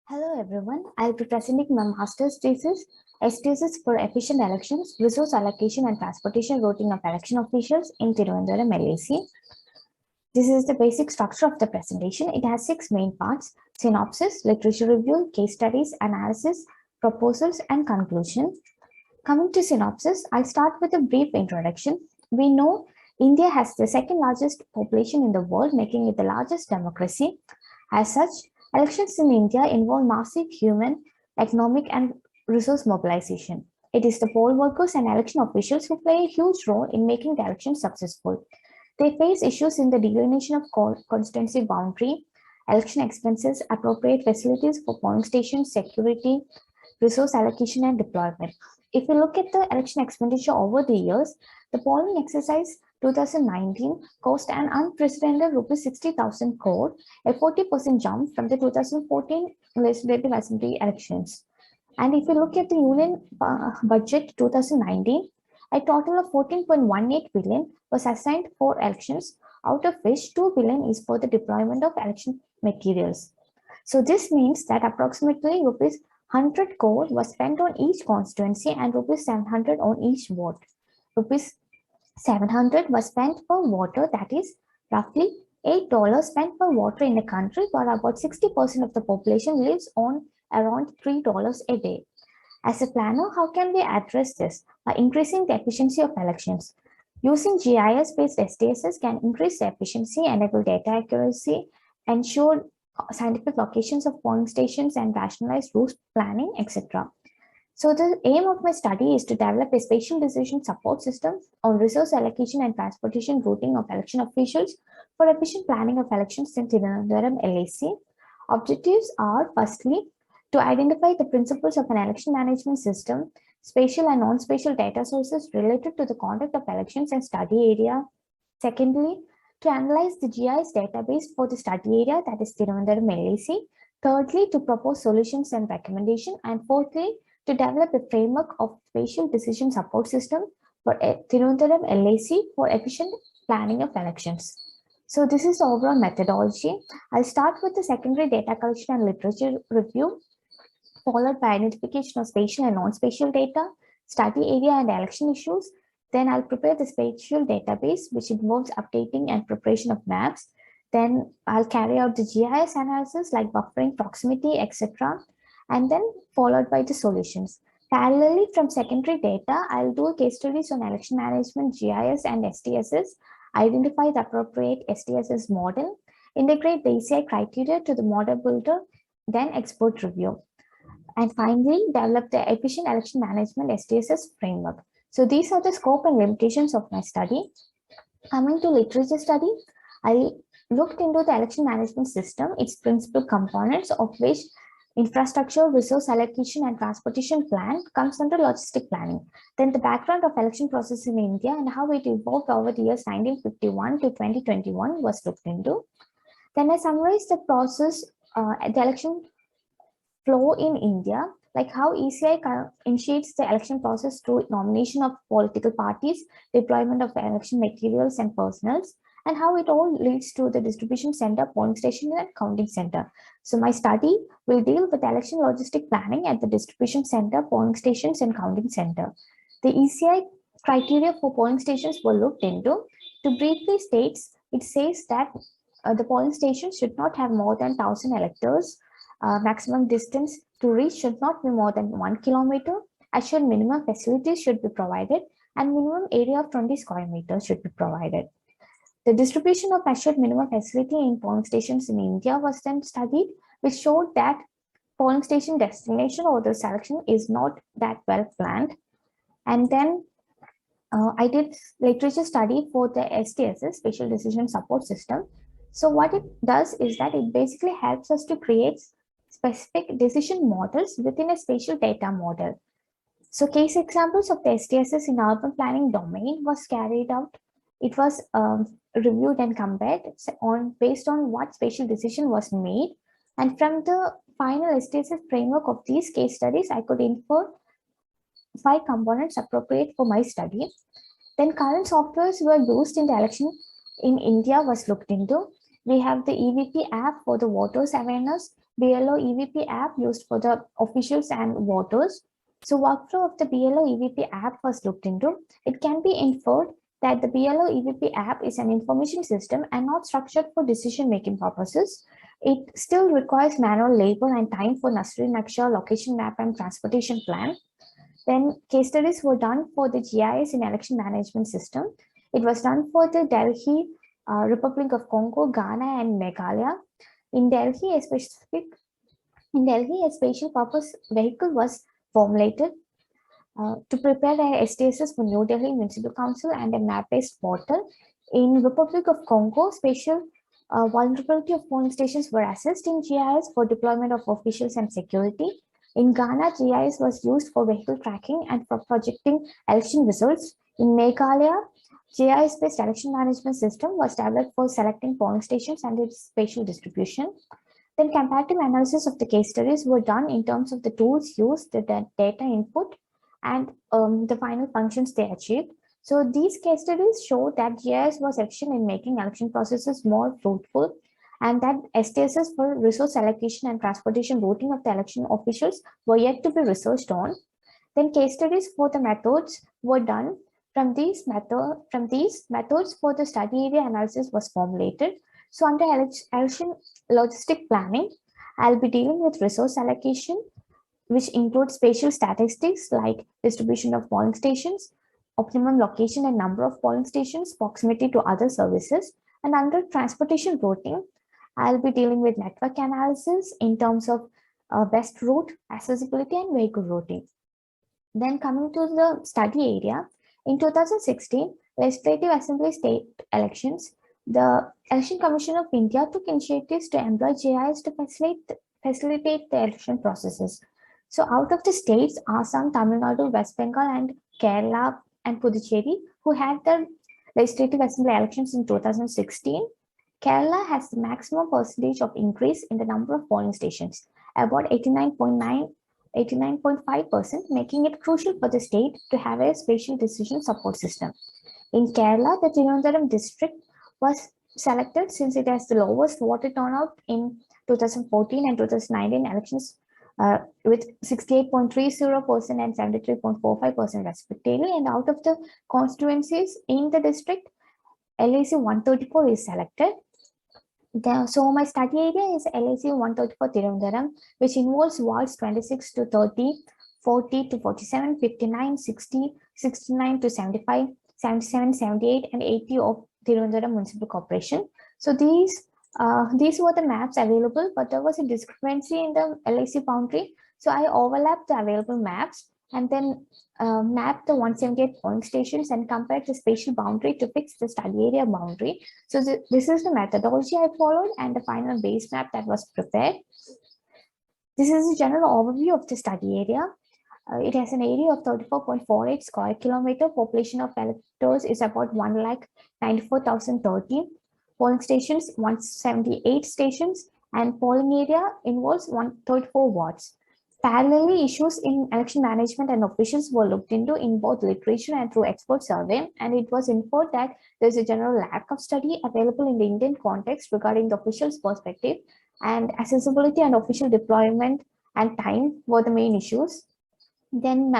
Hello everyone, I'll be presenting my master's thesis, SDSS for efficient elections, resource allocation and transportation routing of election officials in Tiruvandrum, LAC. This is the basic structure of the presentation. It has 6 main parts: synopsis, literature review, case studies, analysis, proposals, and conclusion. Coming to synopsis, I'll start with a brief introduction. We know India has the second largest population in the world, making it the largest democracy. As such, elections in India involve massive human, economic, and resource mobilization. It is the poll workers and election officials who play a huge role in making the election successful. They face issues in the delineation of constituency boundary, election expenses, appropriate facilities for polling stations, security, resource allocation, and deployment. If we look at the election expenditure over the years, the polling exercise 2019 cost an unprecedented rupees 60,000 crore, a 40% jump from the 2014 legislative assembly elections. And if we look at the union budget 2019, a total of 14.18 billion was assigned for elections, out of which 2 billion is for the deployment of election materials. So this means that approximately rupees 100 crore was spent on each constituency and rupees 700 on each vote. Rupees 700 was spent per voter, that is roughly $8 spent per voter in the country, where about 60% of the population lives on around $3 a day. As a planner, how can we address this? By increasing the efficiency of elections. Using GIS-based SDSS can increase the efficiency, enable data accuracy, ensure scientific locations of polling stations, and rationalize route planning, etc. So the aim of my study is to develop a spatial decision support system on resource allocation and transportation routing of election officials for efficient planning of elections in Tiruvandrum, LAC. Objectives are, firstly, to identify the principles of an election management system, spatial and non-spatial data sources related to the conduct of elections and study area. Secondly, to analyze the GIS database for the study area, that is Tiruvandrum, LAC. Thirdly, to propose solutions and recommendations. And fourthly, to develop a framework of spatial decision support system for Tiruvandrum, LAC for efficient planning of elections. So this is the overall methodology. I'll start with the secondary data collection and literature review, followed by identification of spatial and non-spatial data, study area and election issues. Then I'll prepare the spatial database, which involves updating and preparation of maps. Then I'll carry out the GIS analysis like buffering, proximity, etc. And then followed by the solutions. Parallelly, from secondary data, I'll do case studies on election management, GIS, and SDSS, identify the appropriate SDSS model, integrate the ECI criteria to the model builder, then export review. And finally, develop the efficient election management SDSS framework. So these are the scope and limitations of my study. Coming to literature study, I looked into the election management system, its principal components, of which infrastructure, resource allocation, and transportation plan comes under logistic planning. Then the background of election process in India and how it evolved over the years 1951 to 2021 was looked into. Then I summarized the process, the election flow in India, like how ECI initiates the election process through nomination of political parties, deployment of election materials and personals, and how it all leads to the distribution center, polling station, and counting center. So my study will deal with election logistic planning at the distribution center, polling stations, and counting center. The ECI criteria for polling stations were looked into. To briefly state, it says that the polling station should not have more than 1,000 electors. Maximum distance to reach should not be more than 1 kilometer. Assured minimum facilities should be provided, and minimum area of 20 square meters should be provided. The distribution of assured minimum facility in polling stations in India was then studied, which showed that polling station destination or the selection is not that well planned. And then I did literature study for the SDSS, Spatial Decision Support System. So what it does is that it basically helps us to create specific decision models within a spatial data model. So case examples of the SDSS in urban planning domain was carried out. It was reviewed and compared based on what spatial decision was made. And from the final SDSS framework of these case studies, I could infer 5 components appropriate for my study. Then current softwares were used in the election in India was looked into. We have the EVP app for the voters awareness, BLO EVP app used for the officials and voters. So workflow of the BLO EVP app was looked into. It can be inferred that the BLO EVP app is an information system and not structured for decision-making purposes. It still requires manual labor and time for Nasri Naksha, location map, and transportation plan. Then case studies were done for the GIS in election management system. It was done for the Delhi, Republic of Congo, Ghana, and Meghalaya. In Delhi, a special purpose vehicle was formulated to prepare a SDSS for New Delhi Municipal Council and a map-based portal. In Republic of Congo, spatial vulnerability of polling stations were assessed in GIS for deployment of officials and security. In Ghana, GIS was used for vehicle tracking and for projecting election results. In Meghalaya, GIS-based election management system was developed for selecting polling stations and its spatial distribution. Then comparative analysis of the case studies were done in terms of the tools used, the data input, and the final functions they achieved. So these case studies show that GIS was efficient in making election processes more fruitful, and that SDSS for resource allocation and transportation routing of the election officials were yet to be researched on. Then case studies for the methods were done. From these methods for the study area analysis was formulated. So under election logistic planning, I'll be dealing with resource allocation, which includes spatial statistics like distribution of polling stations, optimum location and number of polling stations, proximity to other services. And under transportation routing, I'll be dealing with network analysis in terms of best route, accessibility, and vehicle routing. Then coming to the study area, in 2016, Legislative Assembly state elections, the Election Commission of India took initiatives to employ GIS to facilitate the election processes. So out of the states, Assam, Tamil Nadu, West Bengal, and Kerala and Puducherry, who had the Legislative Assembly elections in 2016, Kerala has the maximum percentage of increase in the number of polling stations, about 89.5%, making it crucial for the state to have a spatial decision support system. In Kerala, the TRIVANDRUM district was selected since it has the lowest voter turnout in 2014 and 2019 elections, with 68.30% and 73.45% respectively. And out of the constituencies in the district, LAC 134 is selected. So my study area is LAC 134 Thiruvandrum, which involves wards 26 to 30, 40 to 47, 59, 60, 69 to 75, 77, 78, and 80 of Thiruvandrum Municipal Corporation. So these were the maps available, but there was a discrepancy in the LIC boundary. So I overlapped the available maps and then mapped the 178 polling stations and compared the spatial boundary to fix the study area boundary. So this is the methodology I followed and the final base map that was prepared. This is a general overview of the study area. It has an area of 34.48 square kilometer. Population of electors is about 1,94,013. Polling stations, 178 stations, and polling area involves 134 wards. Parallelly, issues in election management and officials were looked into in both literature and through expert survey, and it was inferred that there is a general lack of study available in the Indian context regarding the officials' perspective, and accessibility and official deployment and time were the main issues. Then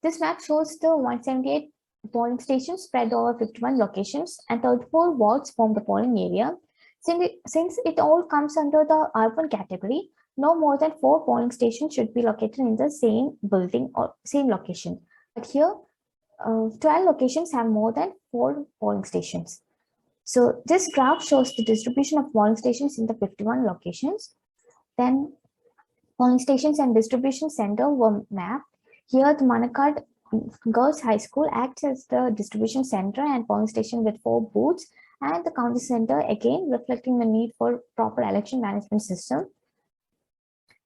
this map shows the 178 polling stations spread over 51 locations and 34 wards form the polling area. Since it all comes under the urban category, no more than 4 polling stations should be located in the same building or same location. But here, 12 locations have more than 4 polling stations. So this graph shows the distribution of polling stations in the 51 locations. Then polling stations and distribution center were mapped. Here, the Manakad Girls High School acts as the distribution center and polling station with 4 booths, and the county center again reflecting the need for proper election management system.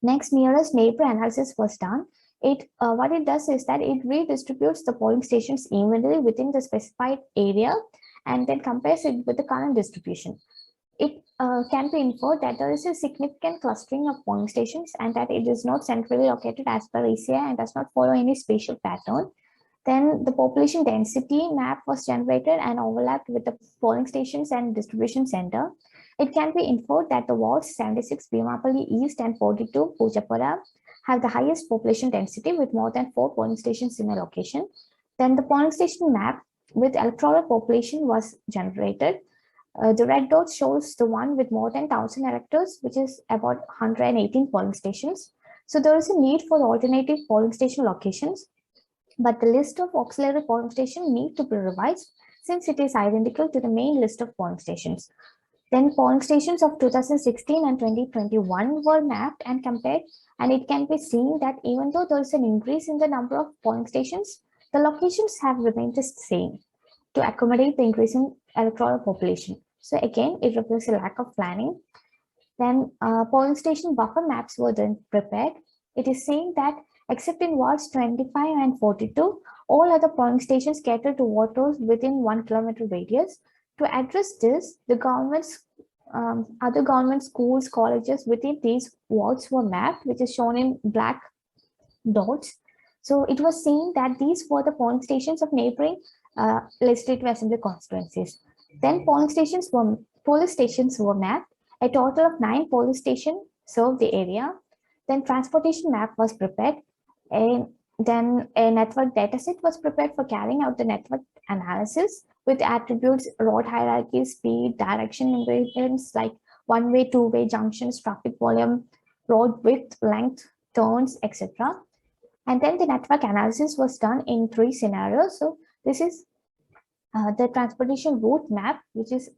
Next, nearest neighbor analysis was done. What it does is that it redistributes the polling stations evenly within the specified area and then compares it with the current distribution. It can be inferred that there is a significant clustering of polling stations and that it is not centrally located as per ECI and does not follow any spatial pattern. Then the population density map was generated and overlapped with the polling stations and distribution center. It can be inferred that the wards 76 Bhimapalli East and 42 Pujapura have the highest population density with more than 4 polling stations in a location. Then the polling station map with electoral population was generated. The red dot shows the one with more than 1,000 electors, which is about 118 polling stations. So there is a need for alternative polling station locations, but the list of auxiliary polling stations need to be revised since it is identical to the main list of polling stations. Then polling stations of 2016 and 2021 were mapped and compared, and it can be seen that even though there is an increase in the number of polling stations, the locations have remained the same to accommodate the increasing electoral population. So again, it reflects a lack of planning. Then polling station buffer maps were then prepared. It is saying that except in wards 25 and 42, all other polling stations cater to voters within 1 kilometer radius. To address this, the other government schools, colleges within these wards were mapped, which is shown in black dots. So it was seen that these were the polling stations of neighboring legislative assembly constituencies. Then police stations were mapped. A total of 9 police stations served the area. Then transportation map was prepared. Then a network dataset was prepared for carrying out the network analysis with attributes, road hierarchy, speed, direction invariants like one-way, two-way junctions, traffic volume, road width, length, turns, etc. And then the network analysis was done in 3 scenarios. So this is the transportation route map, which is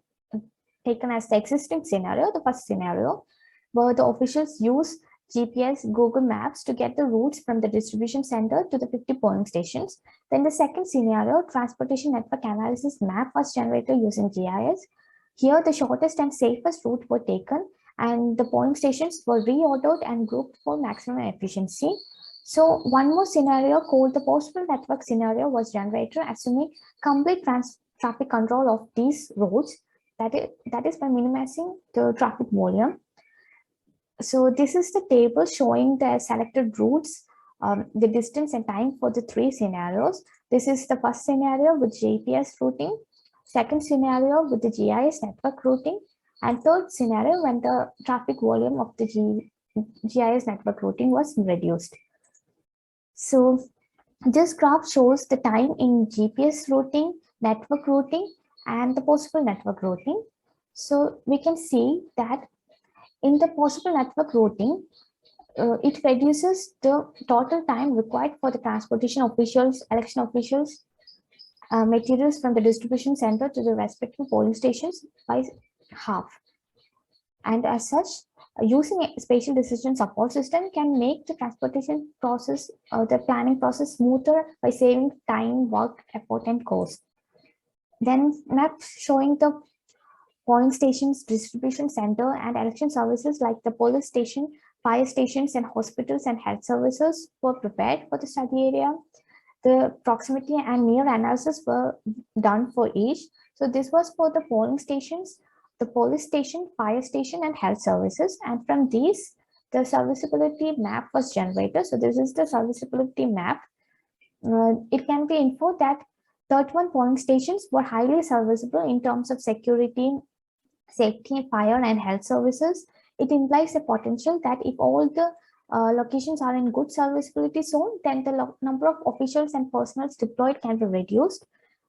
taken as the existing scenario, the first scenario, where the officials use GPS, Google Maps to get the routes from the distribution center to the 50 polling stations. Then the second scenario, transportation network analysis map was generated using GIS. Here, the shortest and safest route were taken, and the polling stations were reordered and grouped for maximum efficiency. So one more scenario called the possible network scenario was generated, assuming complete traffic control of these roads, that is by minimizing the traffic volume. So this is the table showing the selected routes, the distance and time for the 3 scenarios. This is the first scenario with GPS routing, second scenario with the GIS network routing, and third scenario when the traffic volume of the GIS network routing was reduced. So this graph shows the time in GPS routing, network routing, and the possible network routing. So we can see that in the possible network routing, it reduces the total time required for the transportation officials, election officials, materials from the distribution center to the respective polling stations by half. And as such, using a spatial decision support system can make the transportation process, the planning process smoother by saving time, work, effort, and cost. Then maps showing the polling stations, distribution center, and election services like the police station, fire stations, and hospitals and health services were prepared for the study area. The proximity and near analysis were done for each. So this was for the polling stations, the police station, fire station, and health services. And from these, the serviceability map was generated. So this is the serviceability map. It can be inferred that 31 polling stations were highly serviceable in terms of security, safety, fire, and health services. It implies a potential that if all the locations are in good serviceability zone, then the number of officials and personnel deployed can be reduced.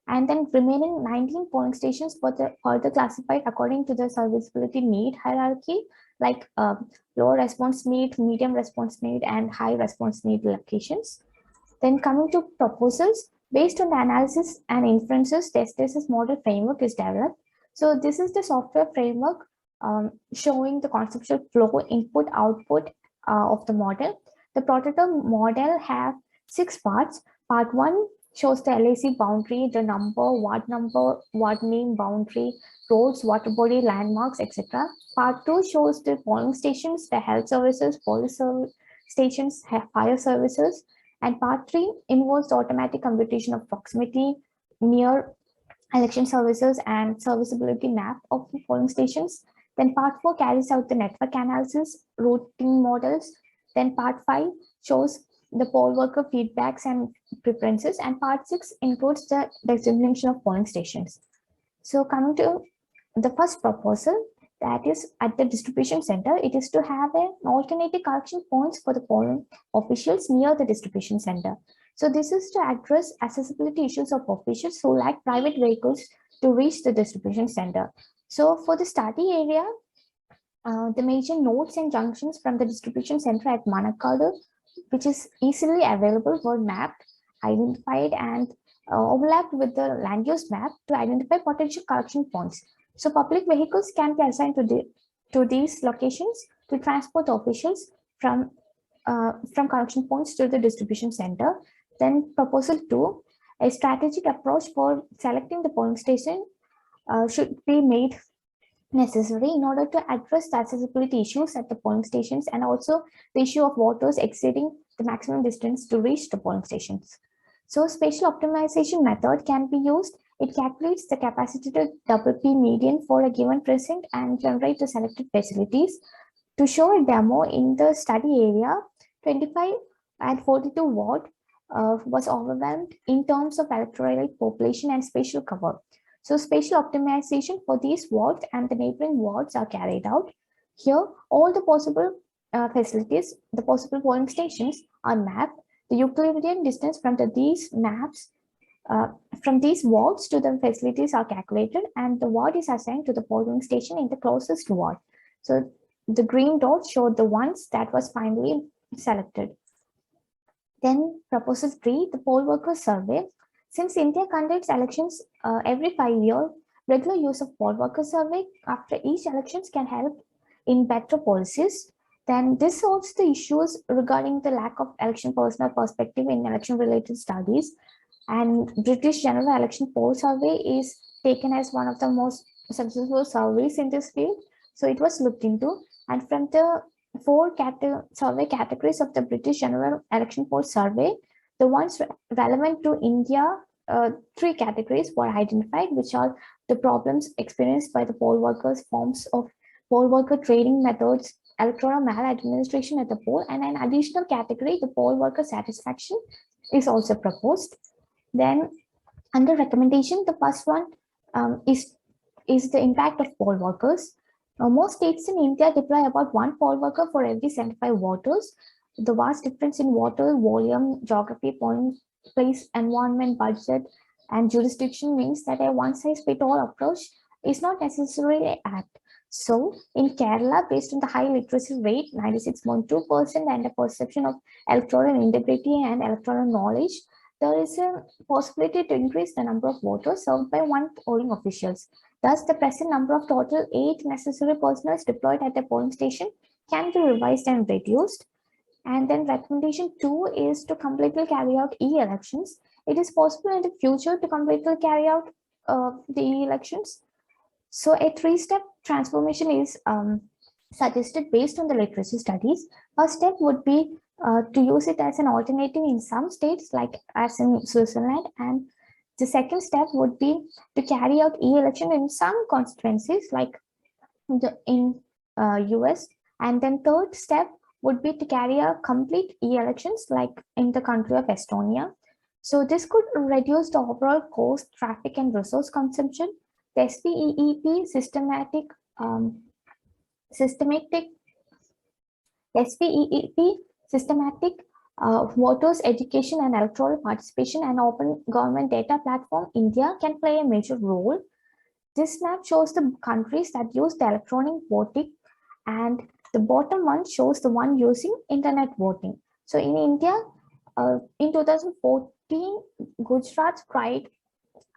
And then remaining 19 polling stations were further classified according to the serviceability need hierarchy, like low response need, medium response need, and high response need locations. Then coming to proposals, based on the analysis and inferences, the SDSS model framework is developed. So this is the software framework showing the conceptual flow, input, output of the model. The prototype model have 6 parts. Part 1 shows the LAC boundary, the number, ward name, boundary, roads, water body, landmarks, etc. Part 2 shows the polling stations, the health services, police stations, fire services. And part 3 involves the automatic computation of proximity, near election services, and serviceability map of the polling stations. Then part 4 carries out the network analysis, routing models. Then part 5 shows the poll worker feedbacks and preferences. And part 6 includes the designation of polling stations. So coming to the first proposal, that is at the distribution center, it is to have an alternative collection points for the polling officials near the distribution center. So this is to address accessibility issues of officials who lack private vehicles to reach the distribution center. So for the study area, the major nodes and junctions from the distribution center at Manakadu, which is easily available, were mapped, identified, and overlapped with the land use map to identify potential collection points. So public vehicles can be assigned to these locations to transport officials from collection points to the distribution center. Then proposal 2, a strategic approach for selecting the polling station should be made necessary in order to address the accessibility issues at the polling stations and also the issue of voters exceeding the maximum distance to reach the polling stations. So spatial optimization method can be used. It calculates the capacity to double P median for a given precinct and generate the selected facilities. To show a demo in the study area, 25 and 42 ward was overwhelmed in terms of electoral population and spatial cover. So spatial optimization for these wards and the neighboring wards are carried out. Here, all the possible facilities, the possible polling stations are mapped. The Euclidean distance from these maps, from these wards to the facilities are calculated, and the ward is assigned to the polling station in the closest ward. So the green dots show the ones that was finally selected. Then proposal 3, the poll worker survey. Since India conducts elections every 5 years, regular use of poll worker survey after each elections can help in better policies. Then this solves the issues regarding the lack of election personnel perspective in election-related studies. And British General Election Poll Survey is taken as one of the most successful surveys in this field. So it was looked into, and from the 4 survey categories of the British General Election Poll Survey, the ones relevant to India, 3 categories were identified, which are the problems experienced by the poll workers, forms of poll worker trading methods, electoral maladministration at the poll, and an additional category, the poll worker satisfaction, is also proposed. Then under recommendation, the first one is the impact of poll workers. Most states in India deploy about 1 poll worker for every 75 voters. The vast difference in voter volume, geography, polling place, environment, budget, and jurisdiction means that a one-size-fits-all approach is not necessarily apt. So in Kerala, based on the high literacy rate, 96.2%, and a perception of electoral integrity and electoral knowledge, there is a possibility to increase the number of voters served by 1 polling officials. Thus, the present number of total 8 necessary personnel deployed at the polling station can be revised and reduced. And then recommendation 2 is to completely carry out e-elections. It is possible in the future to completely carry out the e-elections. So a 3-step transformation is suggested based on the literacy studies. First step would be to use it as an alternative in some states, like as in Switzerland, and the second step would be to carry out e-election in some constituencies, like in US, and then third step would be to carry out complete e-elections, like in the country of Estonia. So this could reduce the overall cost, traffic, and resource consumption. The SPEEP systematic voters education and electoral participation and open government data platform India can play a major role. This map shows the countries that use the electronic voting, and the bottom one shows the one using internet voting. So in India, in 2014, Gujarat tried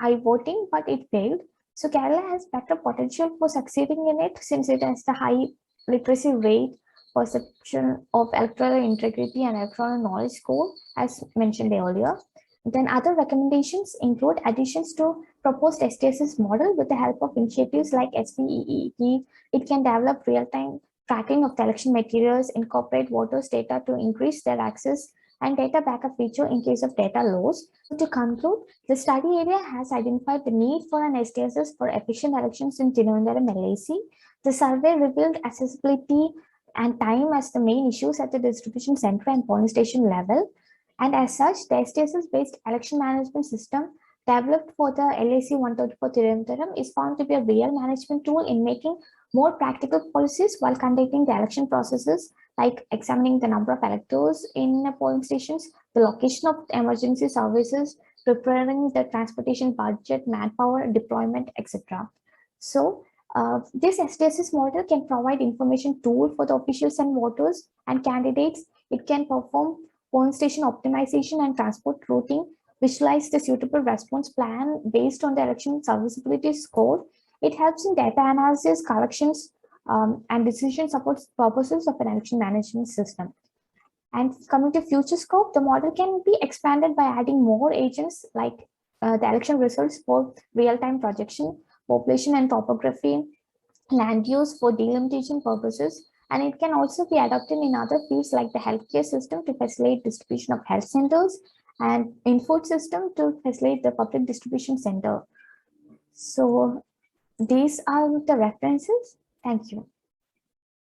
iVoting, but it failed. So Kerala has better potential for succeeding in it, since it has the high literacy rate, perception of electoral integrity, and electoral knowledge score, as mentioned earlier. Then other recommendations include additions to proposed SDSS model with the help of initiatives like SPEEP. It can develop real-time tracking of the election materials, incorporate voters' data to increase their access, and data backup feature in case of data loss. To conclude, the study area has identified the need for an SDSS for efficient elections in Tiruvandrum LAC. The survey revealed accessibility and time as the main issues at the distribution center and polling station level. And as such, the SDSS-based election management system developed for the LAC 134 Tiruvandrum is found to be a real management tool in making more practical policies while conducting the election processes, like examining the number of electors in polling stations, the location of emergency services, preparing the transportation budget, manpower, deployment, etc. So, this SDSS model can provide information tool for the officials and voters and candidates. It can perform polling station optimization and transport routing, visualize the suitable response plan based on the election serviceability score. It helps in data analysis, collections, and decision support purposes of an election management system. And coming to future scope, the model can be expanded by adding more agents like the election results for real-time projection, population and topography, land use for delimitation purposes, and it can also be adopted in other fields like the healthcare system to facilitate distribution of health centers and in-food system to facilitate the public distribution center. So these are the references. Thank you.